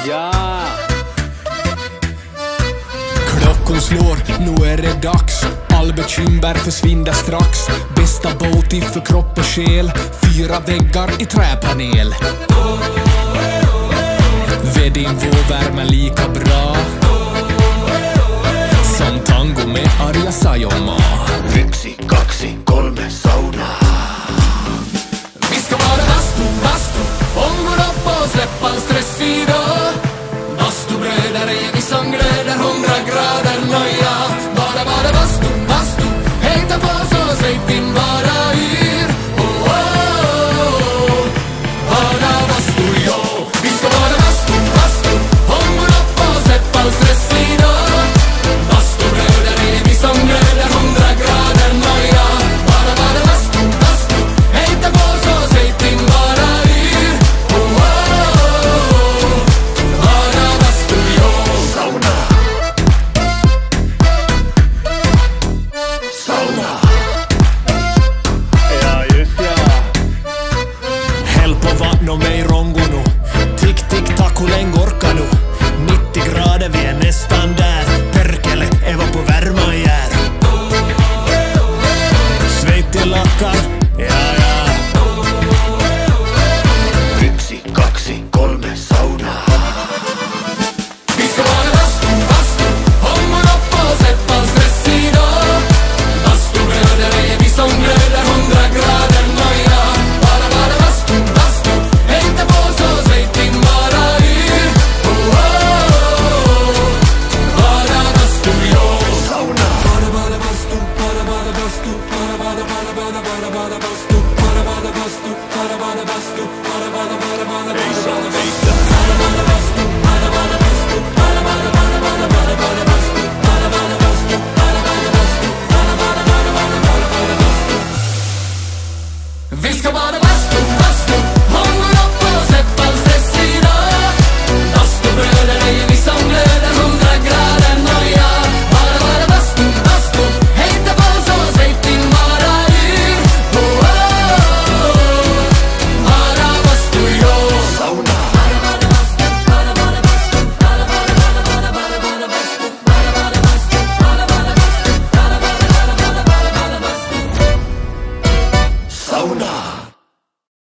Ja! Klockan slår, nu är det dags. All bekymmer försvinner strax. Bästa båt för kropp och själ. 4 väggar i träpanel. Vedin vår värme lika bra som tango med Arja Saijonmaa. 1, 2, 3 sauna. Vi ska vara bastu, ångor upp och släppa all stress idag. Bastubröder är vi som glöder 100 grader nöja. Bara bastu, hejta på så säg din bara yr. Oh, oh, oh. Bara bastu, jo. Vi ska vara bastu, ångor upp och släppa all stress idag. Bastubröder är vi som glöder 100 grader nöja. Bara bastu, hejta på så säg din bara yr. Oh, oh, oh. Bara bastu, jo. Sauna. Sauna. Ja, just ja. Häll på vatten och mig rongo nu. Tick, tick, tack, hur länge orkar nu? 90 grader, vi är nästan där. Perkele, Eva på värma jär. Sveitti lackar, ja, ja. 1, 2, 3 sauna. Vi ska vara bastu, ångor upp och släppa all stress idag. Bastubröder är vi som glöder 100 grader nöja. Bara bastu, hejta på så säg din bara yr. Oh, oh, oh. Bara bastu, jo. Sauna. Bara bastu, bara bastu, bara bastu, bara bastu, bara bastu, bara bastu, bara bastu.